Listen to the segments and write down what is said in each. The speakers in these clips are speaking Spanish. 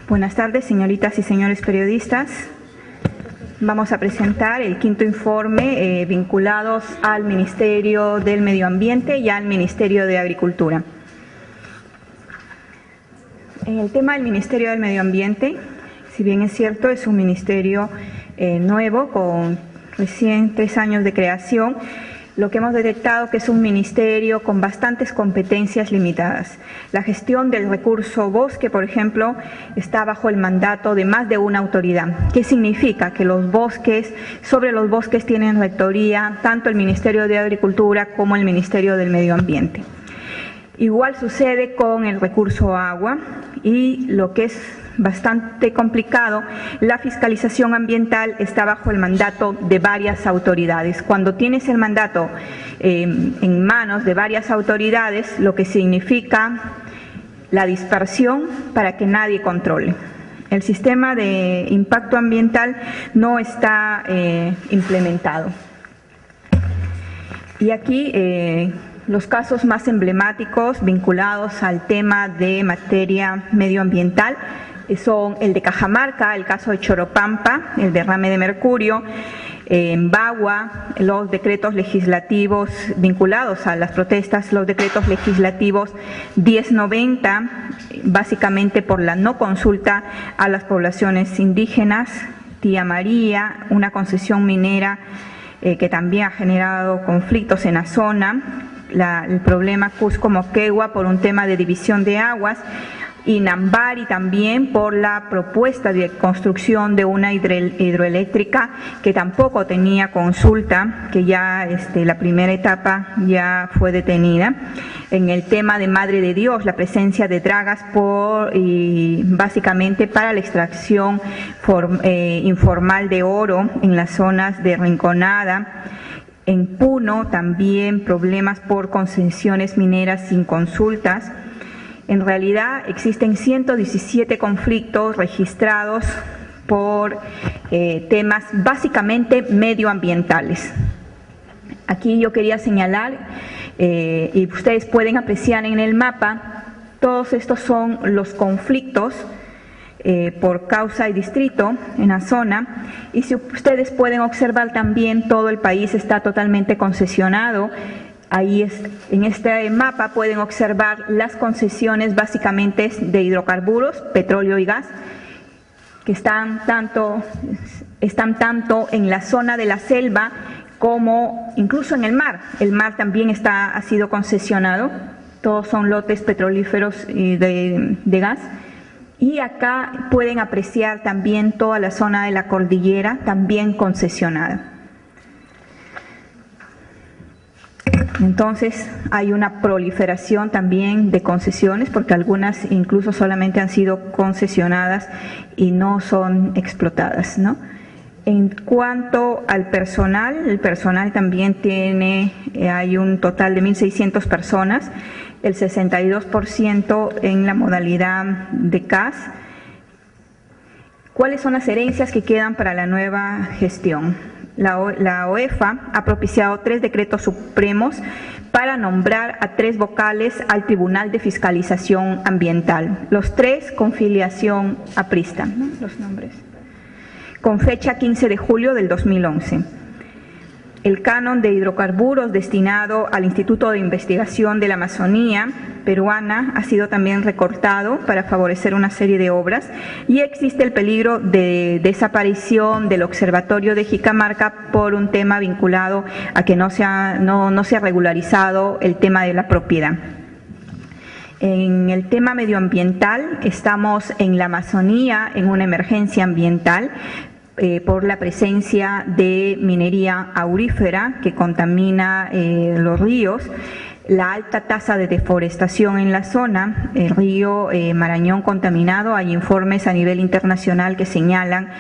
Buenas tardes, señoritas y señores periodistas. Vamos a presentar el quinto informe vinculados al Ministerio del Medio Ambiente y al Ministerio de Agricultura. En el tema del Ministerio del Medio Ambiente, si bien es cierto, es un ministerio nuevo, con recién 3 años de creación, lo que hemos detectado que es un ministerio con bastantes competencias limitadas. La gestión del recurso bosque, por ejemplo, está bajo el mandato de más de una autoridad. ¿Qué significa? Que sobre los bosques tienen rectoría tanto el Ministerio de Agricultura como el Ministerio del Medio Ambiente. Igual sucede con el recurso agua y lo que es bastante complicado, la fiscalización ambiental está bajo el mandato de varias autoridades. Cuando tienes el mandato en manos de varias autoridades, lo que significa la dispersión para que nadie controle. El sistema de impacto ambiental no está implementado. Y aquí los casos más emblemáticos vinculados al tema de materia medioambiental son el de Cajamarca, el caso de Choropampa, el derrame de mercurio, en Bagua, los decretos legislativos vinculados a las protestas, los decretos legislativos 1090, básicamente por la no consulta a las poblaciones indígenas, Tía María, una concesión minera que también ha generado conflictos en la zona, el problema Cusco-Moquegua por un tema de división de aguas, y Nambari también por la propuesta de construcción de una hidroeléctrica que tampoco tenía consulta, que ya la primera etapa ya fue detenida. En el tema de Madre de Dios, la presencia de dragas básicamente para la extracción informal de oro en las zonas de Rinconada. En Puno también problemas por concesiones mineras sin consultas. En realidad existen 117 conflictos registrados por temas básicamente medioambientales. Aquí yo quería señalar, y ustedes pueden apreciar en el mapa, todos estos son los conflictos por causa y distrito en la zona, y si ustedes pueden observar también todo el país está totalmente concesionado. Ahí en este mapa pueden observar las concesiones básicamente de hidrocarburos, petróleo y gas, que están tanto en la zona de la selva como incluso en el mar. El mar también ha sido concesionado, todos son lotes petrolíferos de gas. Y acá pueden apreciar también toda la zona de la cordillera, también concesionada. Entonces hay una proliferación también de concesiones, porque algunas incluso solamente han sido concesionadas y no son explotadas, ¿no? En cuanto al personal, el personal también hay un total de 1.600 personas, el 62% en la modalidad de CAS. ¿Cuáles son las herencias que quedan para la nueva gestión? La OEFA ha propiciado 3 decretos supremos para nombrar a 3 vocales al Tribunal de Fiscalización Ambiental, los 3 con filiación aprista, ¿no? Los nombres, con fecha 15 de julio del 2011. El canon de hidrocarburos destinado al Instituto de Investigación de la Amazonía peruana ha sido también recortado para favorecer una serie de obras y existe el peligro de desaparición del Observatorio de Jicamarca por un tema vinculado a que no se ha regularizado el tema de la propiedad. En el tema medioambiental estamos en la Amazonía en una emergencia ambiental por la presencia de minería aurífera que contamina los ríos, la alta tasa de deforestación en la zona, el río Marañón contaminado. Hay informes a nivel internacional que señalan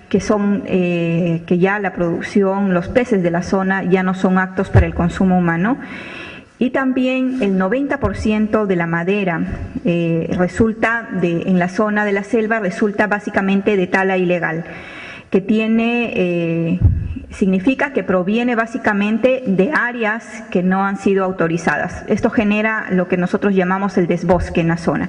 que ya la producción, los peces de la zona ya no son aptos para el consumo humano. Y también el 90% de la madera en la zona de la selva resulta básicamente de tala ilegal, que significa que proviene básicamente de áreas que no han sido autorizadas. Esto genera lo que nosotros llamamos el desbosque en la zona.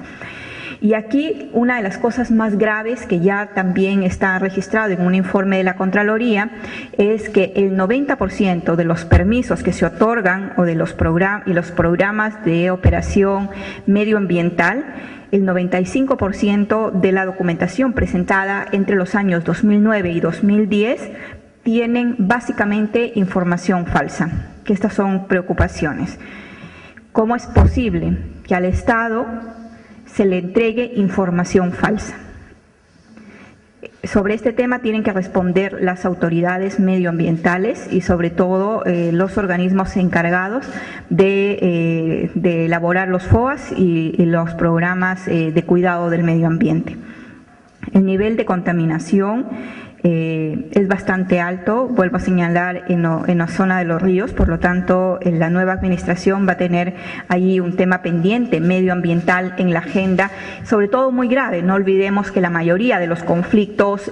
Y aquí una de las cosas más graves que ya también está registrado en un informe de la Contraloría es que el 90% de los permisos que se otorgan o de los programas de operación medioambiental, el 95% de la documentación presentada entre los años 2009 y 2010 tienen básicamente información falsa, que estas son preocupaciones. ¿Cómo es posible que al Estado se le entregue información falsa? Sobre este tema tienen que responder las autoridades medioambientales y sobre todo los organismos encargados de elaborar los FOAS y los programas de cuidado del medio ambiente. El nivel de contaminación es bastante alto, vuelvo a señalar, en la zona de los ríos, por lo tanto la nueva administración va a tener allí un tema pendiente medioambiental en la agenda, sobre todo muy grave. No olvidemos que la mayoría de los conflictos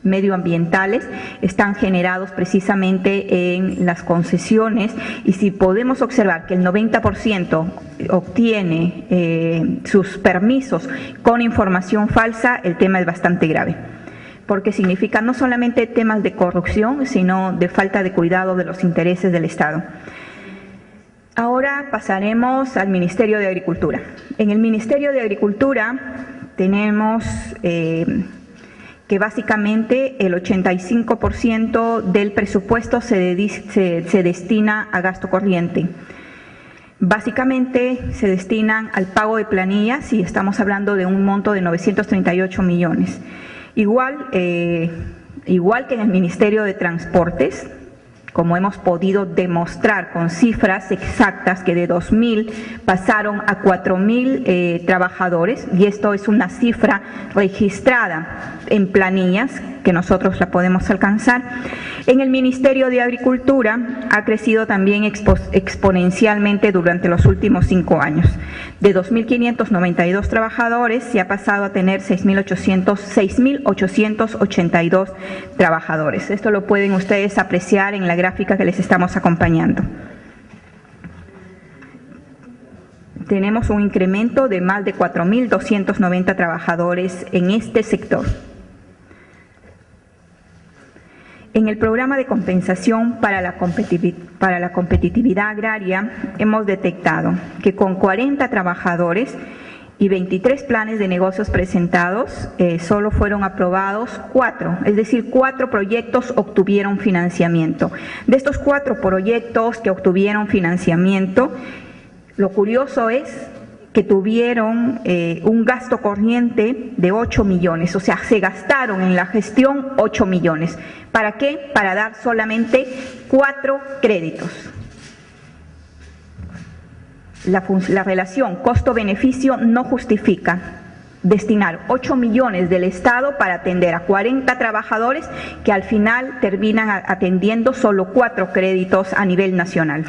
medioambientales están generados precisamente en las concesiones, y si podemos observar que el 90% obtiene sus permisos con información falsa, el tema es bastante grave, porque significa no solamente temas de corrupción, sino de falta de cuidado de los intereses del Estado. Ahora pasaremos al Ministerio de Agricultura. En el Ministerio de Agricultura tenemos que básicamente el 85% del presupuesto se destina a gasto corriente. Básicamente se destinan al pago de planillas y estamos hablando de un monto de 938 millones. Igual que en el Ministerio de Transportes, como hemos podido demostrar con cifras exactas, que de 2.000 pasaron a 4.000 trabajadores, y esto es una cifra registrada en planillas que nosotros la podemos alcanzar. En el Ministerio de Agricultura ha crecido también exponencialmente durante los últimos 5 años. De 2.592 trabajadores se ha pasado a tener 6.882 trabajadores. Esto lo pueden ustedes apreciar en la gráfica que les estamos acompañando. Tenemos un incremento de más de 4.290 trabajadores en este sector. En el programa de compensación para la competitividad agraria hemos detectado que con 40 trabajadores y 23 planes de negocios presentados, solo fueron aprobados 4, es decir, 4 proyectos obtuvieron financiamiento. De estos 4 proyectos que obtuvieron financiamiento, lo curioso es que tuvieron un gasto corriente de 8 millones, o sea, se gastaron en la gestión 8 millones. ¿Para qué? Para dar solamente 4 créditos. La relación costo-beneficio no justifica destinar 8 millones del Estado para atender a 40 trabajadores que al final terminan atendiendo solo 4 créditos a nivel nacional.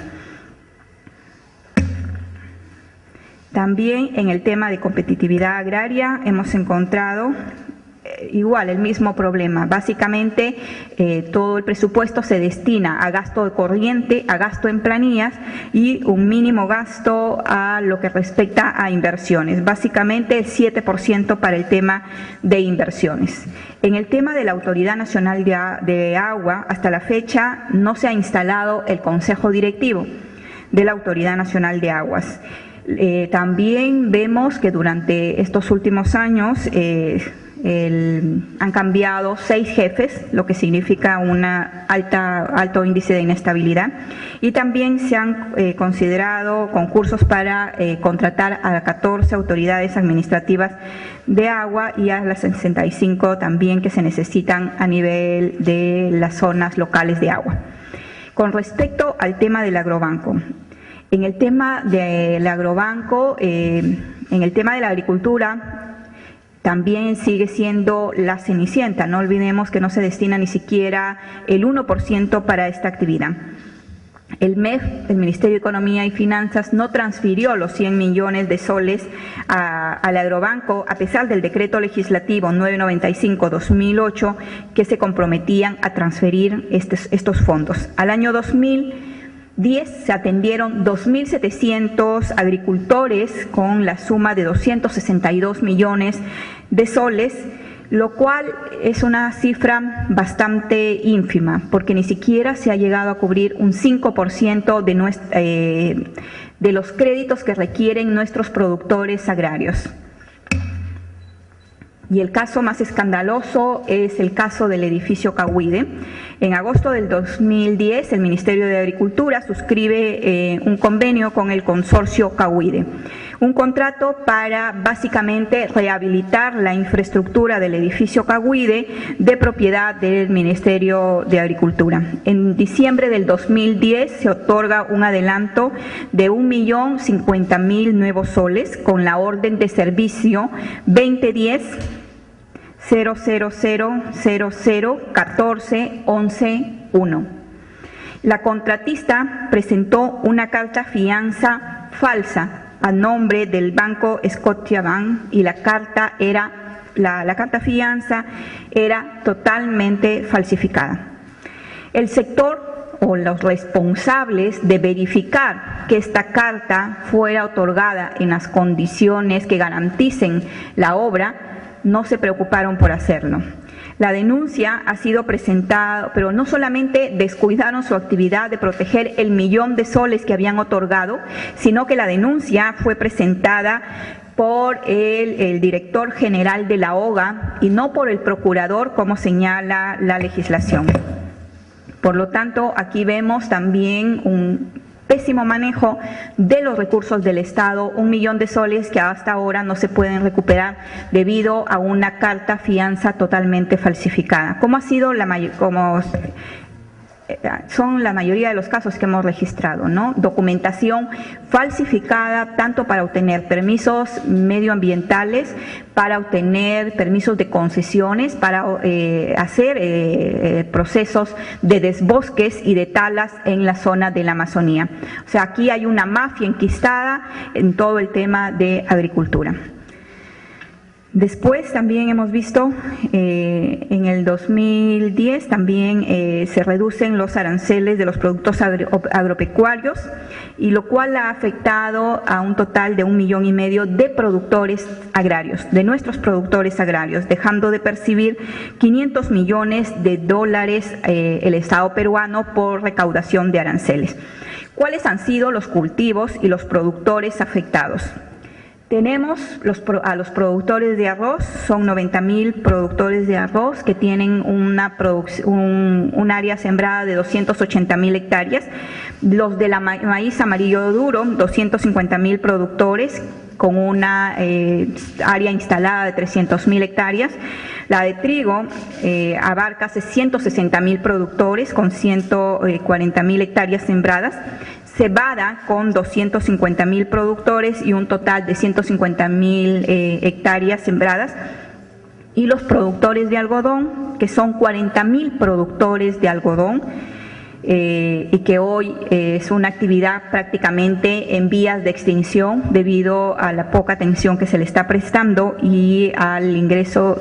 También en el tema de competitividad agraria hemos encontrado igual el mismo problema. Básicamente todo el presupuesto se destina a gasto de corriente, a gasto en planillas y un mínimo gasto a lo que respecta a inversiones. Básicamente el 7% para el tema de inversiones. En el tema de la Autoridad Nacional de Agua, hasta la fecha no se ha instalado el Consejo Directivo de la Autoridad Nacional de Aguas. También vemos que durante estos últimos años han cambiado 6 jefes, lo que significa un alto índice de inestabilidad, y también se han considerado concursos para contratar a 14 autoridades administrativas de agua y a las 65 también que se necesitan a nivel de las zonas locales de agua. Con respecto al tema del agrobanco, en el tema del agrobanco, en el tema de la agricultura, también sigue siendo la cenicienta. No olvidemos que no se destina ni siquiera el 1% para esta actividad. El MEF, el Ministerio de Economía y Finanzas, no transfirió los 100 millones de soles al agrobanco, a pesar del decreto legislativo 995-2008, que se comprometían a transferir estos fondos. Al año 2000 se atendieron 2.700 agricultores con la suma de 262 millones de soles, lo cual es una cifra bastante ínfima, porque ni siquiera se ha llegado a cubrir un 5% de los créditos que requieren nuestros productores agrarios. Y el caso más escandaloso es el caso del edificio Cahuide. En agosto del 2010, el Ministerio de Agricultura suscribe un convenio con el consorcio Cahuide, un contrato para básicamente rehabilitar la infraestructura del edificio Cahuide de propiedad del Ministerio de Agricultura. En diciembre del 2010 se otorga un adelanto de 1.050.000 nuevos soles con la orden de servicio 2010 000001411-1. La contratista presentó una carta fianza falsa a nombre del banco Scotiabank y la carta fianza era totalmente falsificada. El sector o los responsables de verificar que esta carta fuera otorgada en las condiciones que garanticen la obra no se preocuparon por hacerlo. La denuncia ha sido presentada, pero no solamente descuidaron su actividad de proteger el 1.000.000 de soles que habían otorgado, sino que la denuncia fue presentada por el director general de la OGA y no por el procurador, como señala la legislación. Por lo tanto, aquí vemos también un pésimo manejo de los recursos del Estado, 1.000.000 de soles que hasta ahora no se pueden recuperar debido a una carta fianza totalmente falsificada, como son la mayoría de los casos que hemos registrado, ¿no? Documentación falsificada tanto para obtener permisos medioambientales, para obtener permisos de concesiones, para hacer procesos de desbosques y de talas en la zona de la Amazonía. O sea, aquí hay una mafia enquistada en todo el tema de agricultura. Después también hemos visto en el 2010 también se reducen los aranceles de los productos agropecuarios, y lo cual ha afectado a un total de 1,5 millones de productores agrarios, de nuestros productores agrarios, dejando de percibir 500 millones de dólares el Estado peruano por recaudación de aranceles. ¿Cuáles han sido los cultivos y los productores afectados? Tenemos a los productores de arroz, son 90.000 productores de arroz que tienen un área sembrada de 280.000 hectáreas. Los de la maíz amarillo duro, 250.000 productores con una área instalada de 300.000 hectáreas. La de trigo abarca 160.000 productores con 140.000 hectáreas sembradas. Cebada con 250.000 productores y un total de 150.000 hectáreas sembradas. Y los productores de algodón, que son 40.000 productores de algodón, y que hoy es una actividad prácticamente en vías de extinción debido a la poca atención que se le está prestando y al ingreso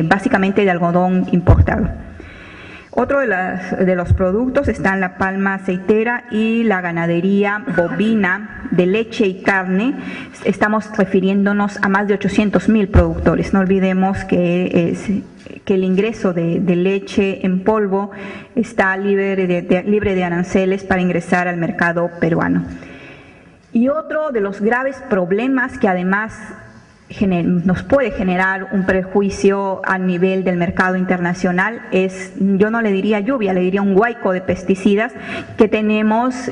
básicamente de algodón importado. Otro de los productos están la palma aceitera y la ganadería bovina de leche y carne. Estamos refiriéndonos a más de 800.000 productores. No olvidemos que el ingreso de leche en polvo está libre de aranceles para ingresar al mercado peruano. Y otro de los graves problemas que además nos puede generar un perjuicio a nivel del mercado internacional es, yo no le diría lluvia, le diría un huaico de pesticidas que tenemos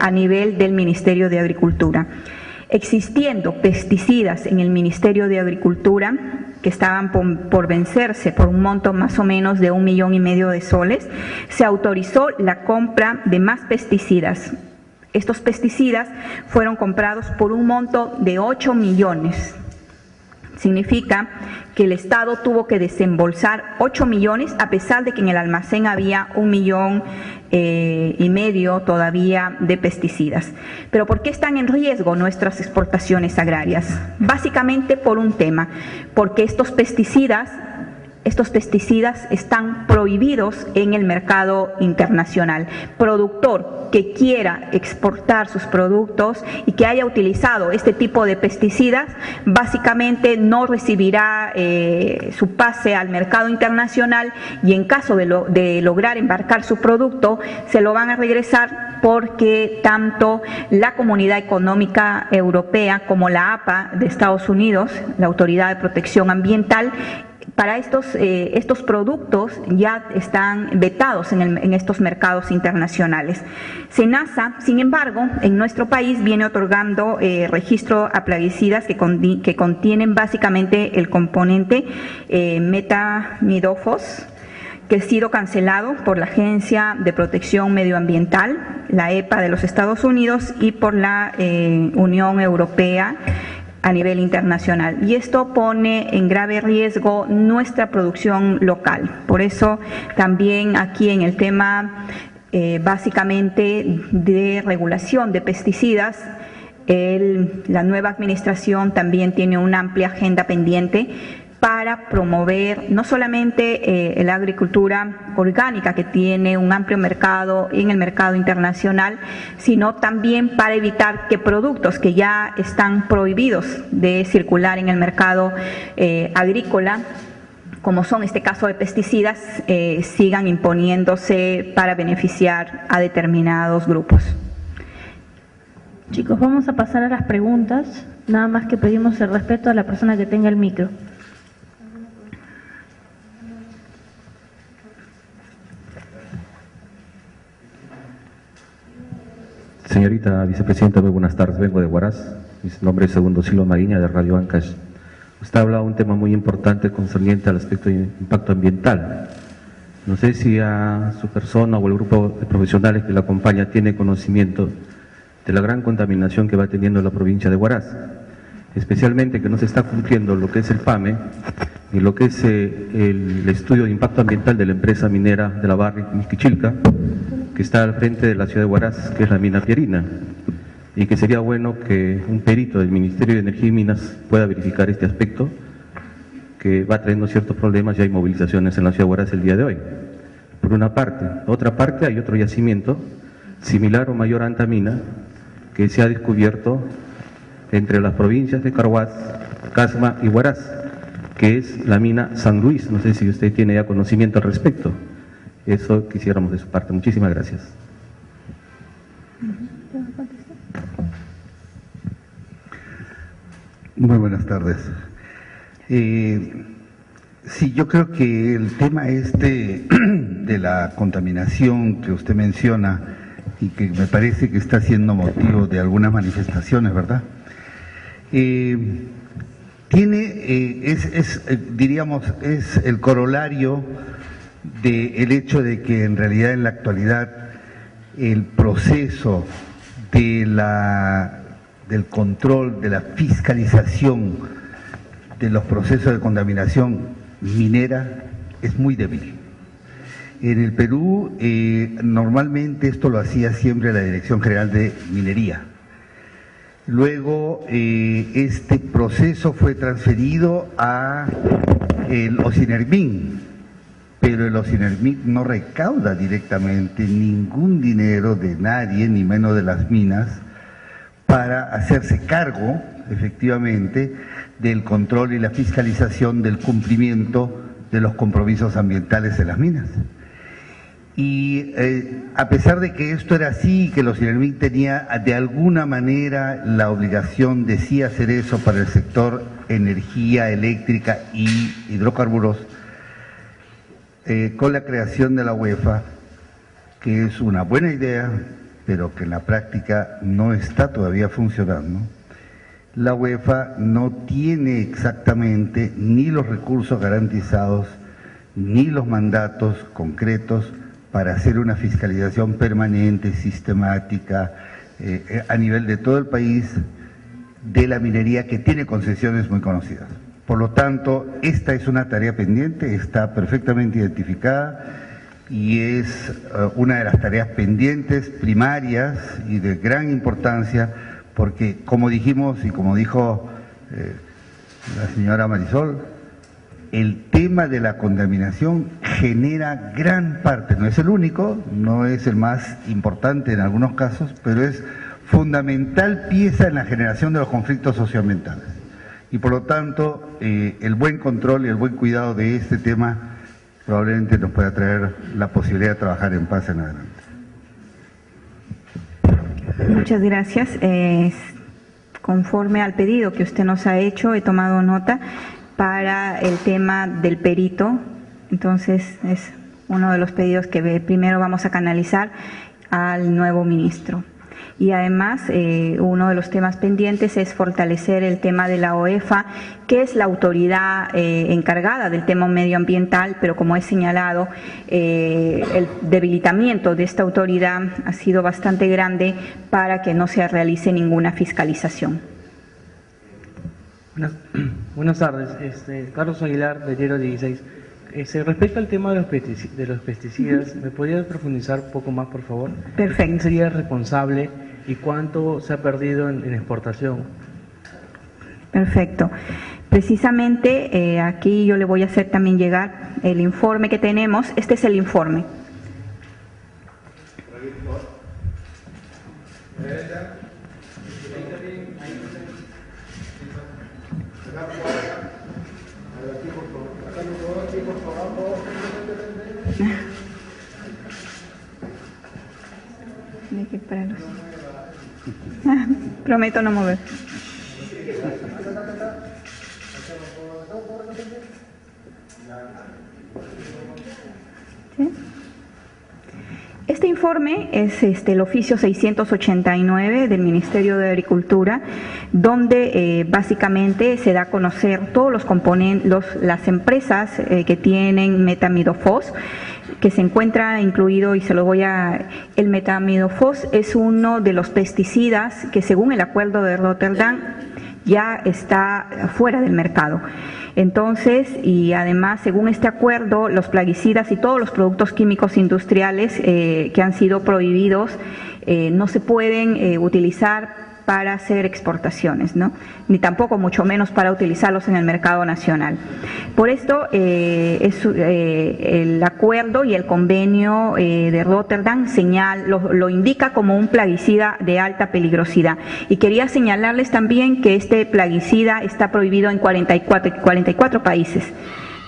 a nivel del Ministerio de Agricultura. Existiendo pesticidas en el Ministerio de Agricultura que estaban por vencerse por un monto más o menos de 1,5 millones de soles, se autorizó la compra de más pesticidas. Estos pesticidas fueron comprados por un monto de 8 millones. Significa que el Estado tuvo que desembolsar 8 millones a pesar de que en el almacén había 1,5 millones todavía de pesticidas. ¿Pero por qué están en riesgo nuestras exportaciones agrarias? Básicamente por un tema, porque estos pesticidas estos pesticidas están prohibidos en el mercado internacional. Productor que quiera exportar sus productos y que haya utilizado este tipo de pesticidas, básicamente no recibirá su pase al mercado internacional, y en caso de lograr embarcar su producto, se lo van a regresar, porque tanto la Comunidad Económica Europea como la APA de Estados Unidos, la Autoridad de Protección Ambiental, para estos productos ya están vetados en estos mercados internacionales. SENASA, sin embargo, en nuestro país viene otorgando registro a plaguicidas que contienen básicamente el componente metamidofos, que ha sido cancelado por la Agencia de Protección Medioambiental, la EPA de los Estados Unidos, y por la Unión Europea a nivel internacional, y esto pone en grave riesgo nuestra producción local. Por eso también aquí en el tema básicamente de regulación de pesticidas, la nueva administración también tiene una amplia agenda pendiente para promover no solamente la agricultura orgánica, que tiene un amplio mercado en el mercado internacional, sino también para evitar que productos que ya están prohibidos de circular en el mercado agrícola, como son este caso de pesticidas, sigan imponiéndose para beneficiar a determinados grupos. Chicos, vamos a pasar a las preguntas, nada más que pedimos el respeto a la persona que tenga el micro. Señorita vicepresidenta, muy buenas tardes. Vengo de Huaraz. Mi nombre es Segundo Silva Mariña, de Radio Ancash. Usted ha hablado de un tema muy importante concerniente al aspecto de impacto ambiental. No sé si a su persona o el grupo de profesionales que la acompaña tiene conocimiento de la gran contaminación que va teniendo la provincia de Huaraz, especialmente que no se está cumpliendo lo que es el PAME y lo que es el estudio de impacto ambiental de la empresa minera de la Barrick Miskichilca, que está al frente de la ciudad de Huaraz, que es la mina Pierina, y que sería bueno que un perito del Ministerio de Energía y Minas pueda verificar este aspecto, que va trayendo ciertos problemas. Ya hay movilizaciones en la ciudad de Huaraz el día de hoy, por una parte. Por otra parte, hay otro yacimiento similar o mayor a Antamina, que se ha descubierto entre las provincias de Carhuaz, Casma y Huaraz, que es la mina San Luis. No sé si usted tiene ya conocimiento al respecto. Eso quisiéramos de su parte. Muchísimas gracias. Muy buenas tardes. Sí, yo creo que el tema de la contaminación que usted menciona y que me parece que está siendo motivo de algunas manifestaciones, ¿verdad? Diríamos, es el corolario del hecho de que en realidad en la actualidad el proceso del control, de la fiscalización de los procesos de contaminación minera es muy débil. En el Perú normalmente esto lo hacía siempre la Dirección General de Minería. Luego este proceso fue transferido a el OSINERMIN, pero el OSINERMIN no recauda directamente ningún dinero de nadie, ni menos de las minas, para hacerse cargo, efectivamente, del control y la fiscalización del cumplimiento de los compromisos ambientales de las minas. Y a pesar de que esto era así, que el OSINERMIN tenía de alguna manera la obligación de sí hacer eso para el sector energía eléctrica y hidrocarburos, con la creación de la UEFA, que es una buena idea, pero que en la práctica no está todavía funcionando, la UEFA no tiene exactamente ni los recursos garantizados, ni los mandatos concretos para hacer una fiscalización permanente, sistemática, a nivel de todo el país, de la minería que tiene concesiones muy conocidas. Por lo tanto, esta es una tarea pendiente, está perfectamente identificada y es una de las tareas pendientes, primarias y de gran importancia, porque como dijimos y como dijo la señora Marisol, el tema de la contaminación genera gran parte, no es el único, no es el más importante en algunos casos, pero es fundamental pieza en la generación de los conflictos socioambientales. Y por lo tanto, el buen control y el buen cuidado de este tema probablemente nos pueda traer la posibilidad de trabajar en paz en adelante. Muchas gracias. Conforme al pedido que usted nos ha hecho, he tomado nota para el tema del perito. Entonces, es uno de los pedidos que primero vamos a canalizar al nuevo ministro. Y además, uno de los temas pendientes es fortalecer el tema de la OEFA, que es la autoridad encargada del tema medioambiental, pero como he señalado, el debilitamiento de esta autoridad ha sido bastante grande para que no se realice ninguna fiscalización. Buenas tardes, Carlos Aguilar, de Diario 16. Respecto al tema de los pesticidas, ¿me podría profundizar un poco más, por favor? Perfecto. ¿Quién sería el responsable y cuánto se ha perdido en exportación? Perfecto. Precisamente aquí yo le voy a hacer también llegar el informe que tenemos. Este es el informe. Prometo no mover. ¿Sí? Este informe es el oficio 689 del Ministerio de Agricultura, donde básicamente se da a conocer todos los componentes, las empresas que tienen metamidofos, que se encuentra incluido, y se lo voy a... El metamidofos es uno de los pesticidas que, según el acuerdo de Rotterdam, ya está fuera del mercado. Entonces, y además, según este acuerdo, los plaguicidas y todos los productos químicos industriales que han sido prohibidos no se pueden utilizar para hacer exportaciones, ¿no? Ni tampoco, mucho menos, para utilizarlos en el mercado nacional. Por esto, el acuerdo y el convenio de Rotterdam lo indica como un plaguicida de alta peligrosidad. Y quería señalarles también que este plaguicida está prohibido en 44 países.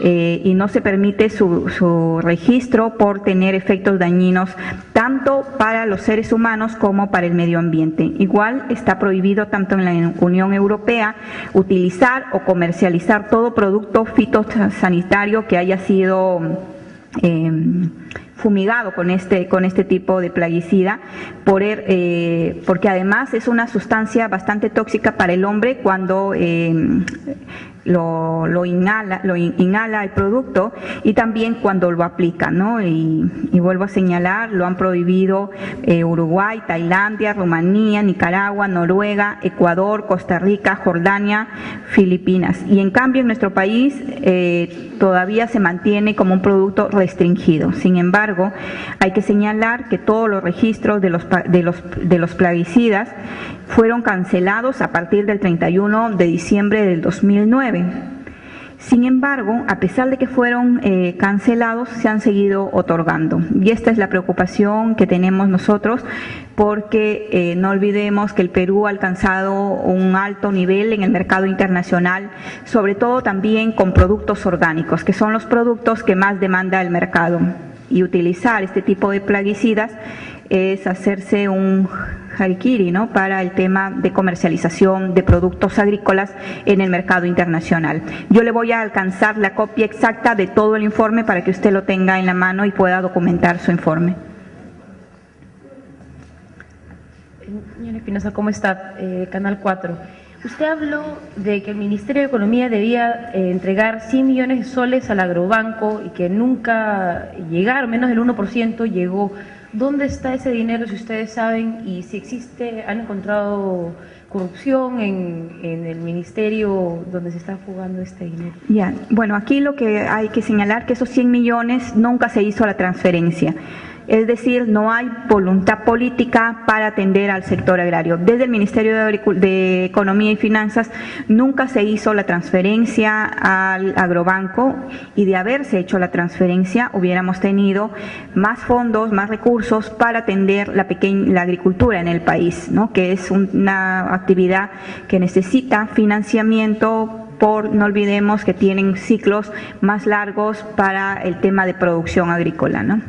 Y no se permite su registro por tener efectos dañinos tanto para los seres humanos como para el medio ambiente. Igual está prohibido tanto en la Unión Europea utilizar o comercializar todo producto fitosanitario que haya sido fumigado con este tipo de plaguicida, porque además es una sustancia bastante tóxica para el hombre cuando lo inhala el producto, y también cuando lo aplica, ¿no? Y vuelvo a señalar, lo han prohibido Uruguay, Tailandia, Rumanía, Nicaragua, Noruega, Ecuador, Costa Rica, Jordania, Filipinas. Y en cambio en nuestro país todavía se mantiene como un producto restringido. Sin embargo, hay que señalar que todos los registros de los plaguicidas fueron cancelados a partir del 31 de diciembre del 2009. Sin embargo, a pesar de que fueron cancelados, se han seguido otorgando. Y esta es la preocupación que tenemos nosotros, porque no olvidemos que el Perú ha alcanzado un alto nivel en el mercado internacional, sobre todo también con productos orgánicos, que son los productos que más demanda el mercado. Y utilizar este tipo de plaguicidas es hacerse un harakiri, ¿no?, para el tema de comercialización de productos agrícolas en el mercado internacional. Yo le voy a alcanzar la copia exacta de todo el informe para que usted lo tenga en la mano y pueda documentar su informe. Señora Espinosa, ¿cómo está? Canal 4. Usted habló de que el Ministerio de Economía debía entregar 100 millones de soles al agrobanco y que nunca llegaron, menos del 1% llegó. ¿Dónde está ese dinero, si ustedes saben, y si existe, han encontrado corrupción en el ministerio donde se está fugando este dinero? Ya, bueno, aquí lo que hay que señalar que esos 100 millones nunca se hizo la transferencia. Es decir, no hay voluntad política para atender al sector agrario. Desde el Ministerio de Economía y Finanzas nunca se hizo la transferencia al agrobanco, y de haberse hecho la transferencia hubiéramos tenido más fondos, más recursos para atender la agricultura en el país, ¿no? Que es una actividad que necesita financiamiento. No olvidemos que tienen ciclos más largos para el tema de producción agrícola, ¿no?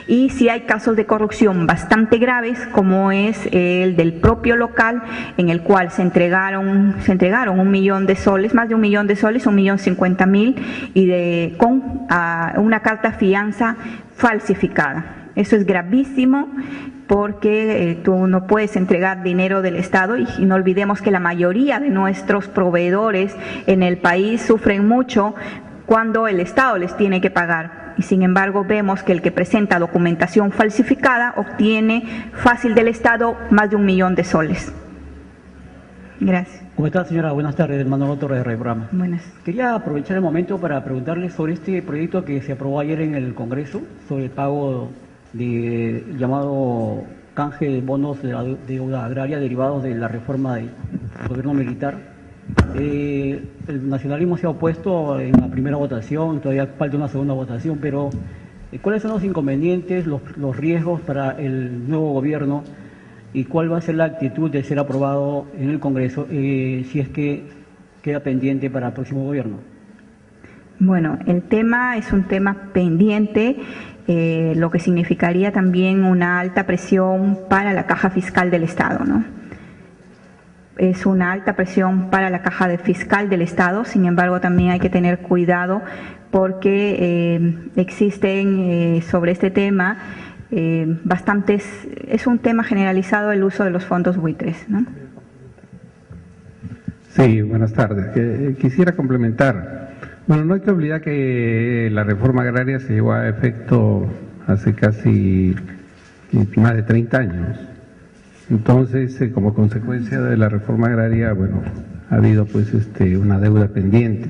Y si hay casos de corrupción bastante graves, como es el del propio local, en el cual se entregaron 1 millón de soles, más de 1 millón de soles, 1.050.000, y con una carta fianza falsificada. Eso es gravísimo, porque tú no puedes entregar dinero del Estado, y no olvidemos que la mayoría de nuestros proveedores en el país sufren mucho cuando el Estado les tiene que pagar. Y sin embargo vemos que el que presenta documentación falsificada obtiene fácil del Estado más de 1 millón de soles. Gracias. ¿Cómo está, señora? Buenas tardes, Manuel Torres de Radio Programa. Buenas. Quería aprovechar el momento para preguntarle sobre este proyecto que se aprobó ayer en el Congreso, sobre el pago de llamado canje de bonos de deuda agraria derivados de la reforma del gobierno militar. El nacionalismo se ha opuesto en la primera votación, todavía falta una segunda votación, pero ¿cuáles son los inconvenientes, los riesgos para el nuevo gobierno, y cuál va a ser la actitud de ser aprobado en el Congreso si es que queda pendiente para el próximo gobierno? Bueno, el tema es un tema pendiente, lo que significaría también una alta presión para la caja fiscal del Estado, ¿no? Es una alta presión para la caja fiscal del Estado. Sin embargo, también hay que tener cuidado, porque existen sobre este tema es un tema generalizado el uso de los fondos buitres, ¿no? Sí, buenas tardes. Quisiera complementar. Bueno, no hay que olvidar que la reforma agraria se llevó a efecto hace casi más de 30 años. Entonces, como consecuencia de la reforma agraria, bueno, ha habido pues una deuda pendiente.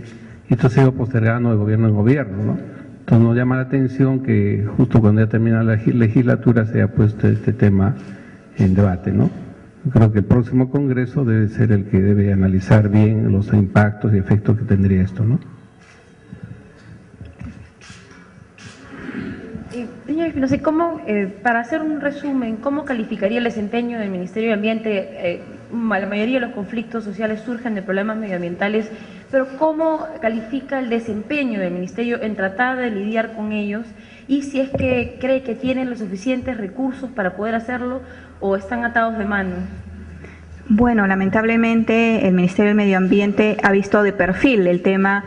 Y esto se ha ido postergando de gobierno en gobierno, ¿no? Entonces nos llama la atención que justo cuando ya termina la legislatura se ha puesto este tema en debate, ¿no? Creo que el próximo Congreso debe ser el que debe analizar bien los impactos y efectos que tendría esto, ¿no? Señor Espinosa, para hacer un resumen, ¿cómo calificaría el desempeño del Ministerio de Ambiente? La mayoría de los conflictos sociales surgen de problemas medioambientales, pero ¿cómo califica el desempeño del Ministerio en tratar de lidiar con ellos? Y si es que cree que tienen los suficientes recursos para poder hacerlo, o están atados de manos. Bueno, lamentablemente el Ministerio del Medio Ambiente ha visto de perfil el tema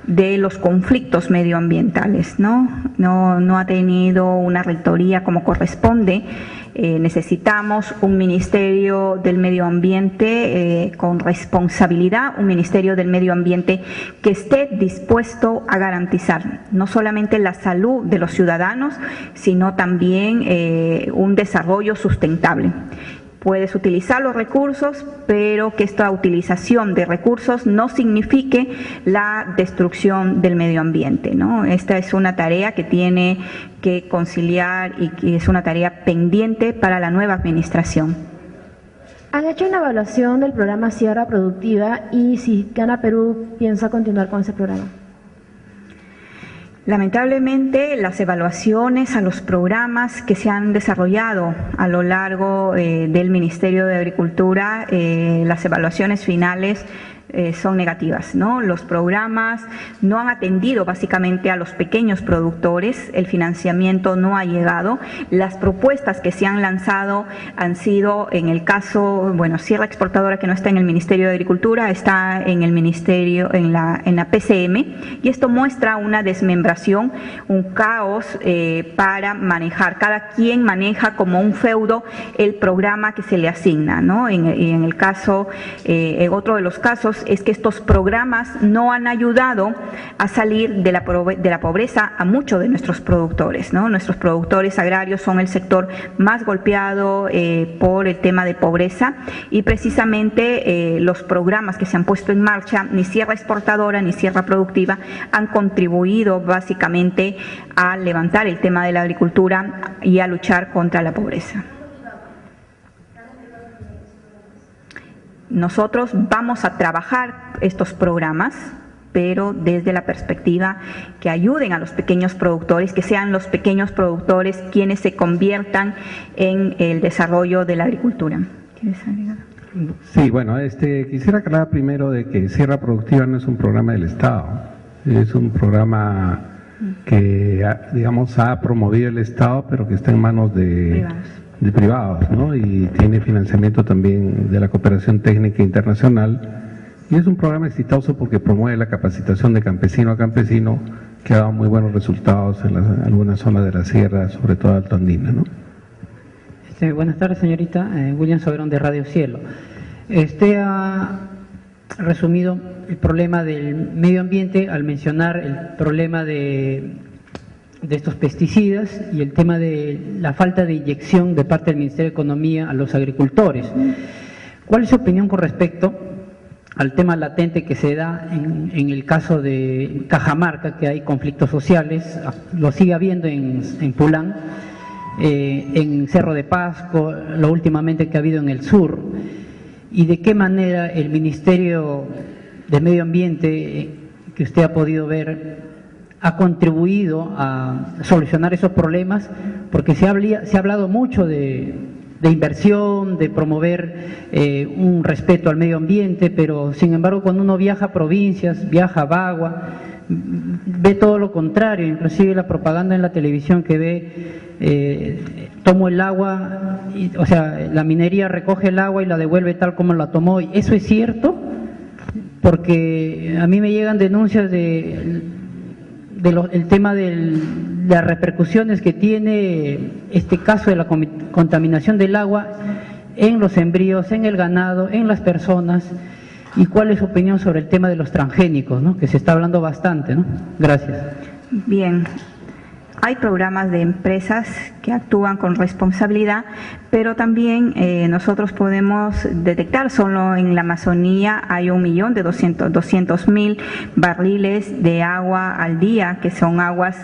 de los conflictos medioambientales, ¿no? No ha tenido una rectoría como corresponde. Necesitamos un Ministerio del Medio Ambiente con responsabilidad, un Ministerio del Medio Ambiente que esté dispuesto a garantizar no solamente la salud de los ciudadanos, sino también un desarrollo sustentable. Puedes utilizar los recursos, pero que esta utilización de recursos no signifique la destrucción del medio ambiente, ¿no? Esta es una tarea que tiene que conciliar y que es una tarea pendiente para la nueva administración. ¿Han hecho una evaluación del programa Sierra Productiva y si Gana Perú piensa continuar con ese programa? Lamentablemente, las evaluaciones a los programas que se han desarrollado a lo largo del Ministerio de Agricultura, las evaluaciones finales son negativas, ¿no? Los programas no han atendido básicamente a los pequeños productores, el financiamiento no ha llegado, las propuestas que se han lanzado han sido, en el caso, bueno, Sierra Exportadora, que no está en el Ministerio de Agricultura, está en el Ministerio, en la PCM, y esto muestra una desmembración, un caos para manejar. Cada quien maneja como un feudo el programa que se le asigna, ¿no? En el caso, en otro de los casos, es que estos programas no han ayudado a salir de la pobreza a muchos de nuestros productores, ¿no? Nuestros productores agrarios son el sector más golpeado por el tema de pobreza, y precisamente los programas que se han puesto en marcha, ni Sierra Exportadora ni Sierra Productiva, han contribuido básicamente a levantar el tema de la agricultura y a luchar contra la pobreza. Nosotros vamos a trabajar estos programas, pero desde la perspectiva que ayuden a los pequeños productores, que sean los pequeños productores quienes se conviertan en el desarrollo de la agricultura. ¿Quieres agregar? Sí, bueno, quisiera aclarar primero de que Sierra Productiva no es un programa del Estado, es un programa que, digamos, ha promovido el Estado, pero que está en manos de privados, ¿no? Y tiene financiamiento también de la cooperación técnica internacional, y es un programa exitoso porque promueve la capacitación de campesino a campesino, que ha dado muy buenos resultados en algunas zonas de la sierra, sobre todo alto andina, ¿no? Buenas tardes, señorita. William Soberón, de Radio Cielo. Usted ha resumido el problema del medio ambiente al mencionar el problema de estos pesticidas y el tema de la falta de inyección de parte del Ministerio de Economía a los agricultores. ¿Cuál es su opinión con respecto al tema latente que se da en el caso de Cajamarca, que hay conflictos sociales, lo sigue habiendo en Pulán, en Cerro de Pasco, lo últimamente que ha habido en el sur, y de qué manera el Ministerio de Medio Ambiente, que usted ha podido ver, ha contribuido a solucionar esos problemas? Porque se ha hablado mucho de inversión, de promover un respeto al medio ambiente, pero sin embargo cuando uno viaja a provincias, viaja a Bagua, ve todo lo contrario, inclusive la propaganda en la televisión que ve, tomo el agua, o sea, la minería recoge el agua y la devuelve tal como la tomó. ¿Eso es cierto? Porque a mí me llegan denuncias el tema de las repercusiones que tiene este caso de la contaminación del agua en los embrios, en el ganado, en las personas. ¿Y cuál es su opinión sobre el tema de los transgénicos, ¿no? Que se está hablando bastante, ¿no? Gracias. Bien. Hay programas de empresas que actúan con responsabilidad, pero también nosotros podemos detectar, solo en la Amazonía hay 1.200.000 barriles de agua al día, que son aguas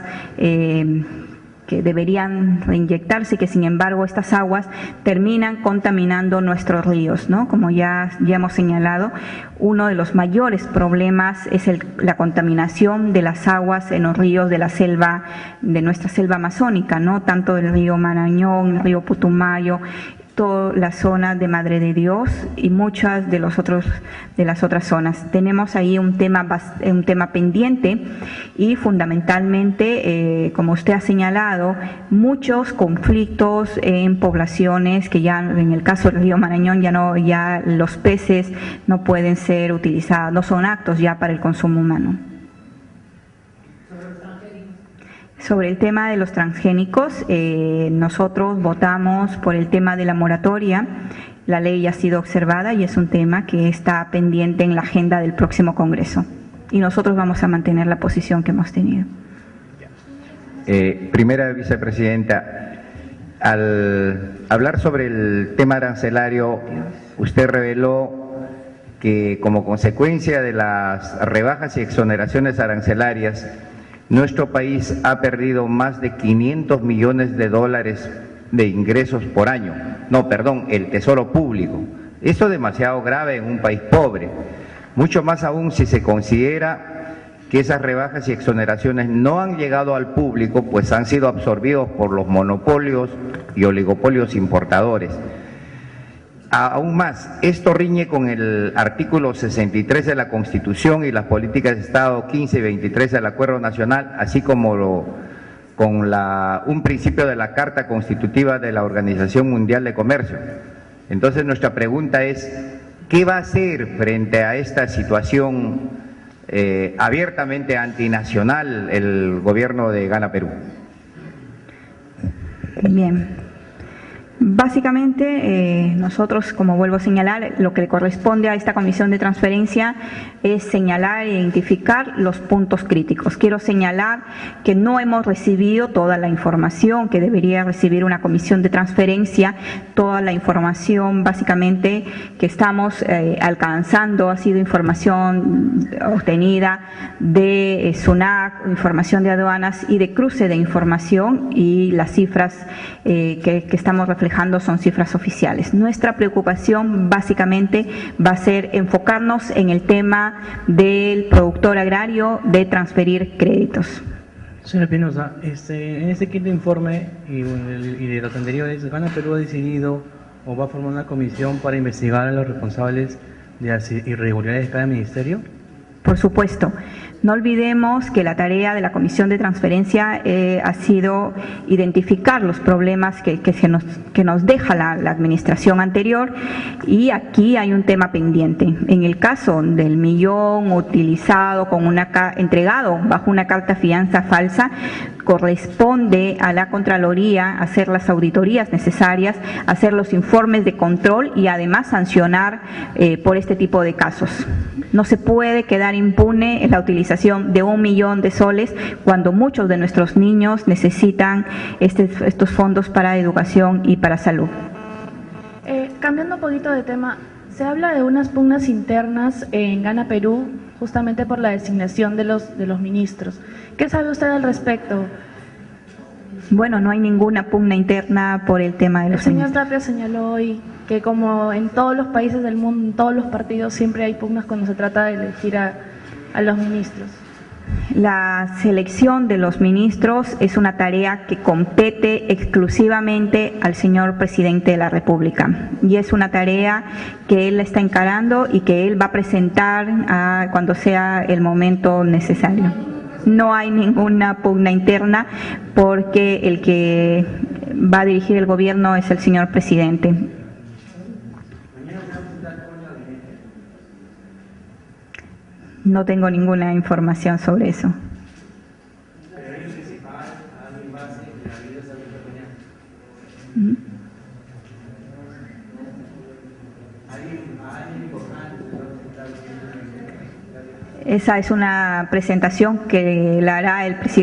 que deberían reinyectarse, que sin embargo estas aguas terminan contaminando nuestros ríos, ¿no? Como ya hemos señalado, uno de los mayores problemas es la contaminación de las aguas en los ríos de la selva, de nuestra selva amazónica, ¿no? Tanto del río Marañón, el río Putumayo, toda la zona de Madre de Dios y muchas de las otras zonas. Tenemos ahí un tema pendiente y fundamentalmente, como usted ha señalado, muchos conflictos en poblaciones que ya en el caso del río Marañón ya los peces no pueden ser utilizados, no son aptos ya para el consumo humano. Sobre el tema de los transgénicos, nosotros votamos por el tema de la moratoria. La ley ha sido observada y es un tema que está pendiente en la agenda del próximo Congreso. Y nosotros vamos a mantener la posición que hemos tenido. Primera vicepresidenta, al hablar sobre el tema arancelario, usted reveló que como consecuencia de las rebajas y exoneraciones arancelarias, nuestro país ha perdido más de 500 millones de dólares de ingresos por año. No, perdón, el tesoro público. Eso es demasiado grave en un país pobre. Mucho más aún si se considera que esas rebajas y exoneraciones no han llegado al público, pues han sido absorbidos por los monopolios y oligopolios importadores. Aún más, esto riñe con el artículo 63 de la Constitución y las políticas de Estado 15 y 23 del Acuerdo Nacional, así como con un principio de la Carta Constitutiva de la Organización Mundial de Comercio. Entonces nuestra pregunta es, ¿qué va a hacer frente a esta situación abiertamente antinacional el gobierno de Gana Perú? Bien. Básicamente, nosotros, como vuelvo a señalar, lo que le corresponde a esta comisión de transferencia es señalar e identificar los puntos críticos. Quiero señalar que no hemos recibido toda la información que debería recibir una comisión de transferencia. Toda la información básicamente que estamos alcanzando ha sido información obtenida de SUNAC, información de aduanas y de cruce de información, y las cifras que estamos reflejando son cifras oficiales. Nuestra preocupación básicamente va a ser enfocarnos en el tema del productor agrario de transferir créditos. Señora Espinosa, en este quinto informe y de los anteriores, Gana Perú ha decidido o va a formar una comisión para investigar a los responsables de las irregularidades de cada ministerio. Por supuesto. No olvidemos que la tarea de la Comisión de Transferencia ha sido identificar los problemas que nos deja la administración anterior, y aquí hay un tema pendiente. En el caso del millón utilizado entregado bajo una carta fianza falsa, corresponde a la Contraloría hacer las auditorías necesarias, hacer los informes de control y además sancionar por este tipo de casos. No se puede quedar impune la utilización de 1 millón de soles cuando muchos de nuestros niños necesitan estos fondos para educación y para salud. Cambiando un poquito de tema, se habla de unas pugnas internas en Gana Perú justamente por la designación de los ministros. ¿Qué sabe usted al respecto? Bueno, no hay ninguna pugna interna por el tema de los ministros. El señor Tapia señaló hoy que, como en todos los países del mundo, en todos los partidos, siempre hay pugnas cuando se trata de elegir a los ministros. La selección de los ministros es una tarea que compete exclusivamente al señor presidente de la República, y es una tarea que él está encarando y que él va a presentar cuando sea el momento necesario. No hay ninguna pugna interna porque el que va a dirigir el gobierno es el señor presidente. No tengo ninguna información sobre eso. Esa es una presentación que la hará el presidente.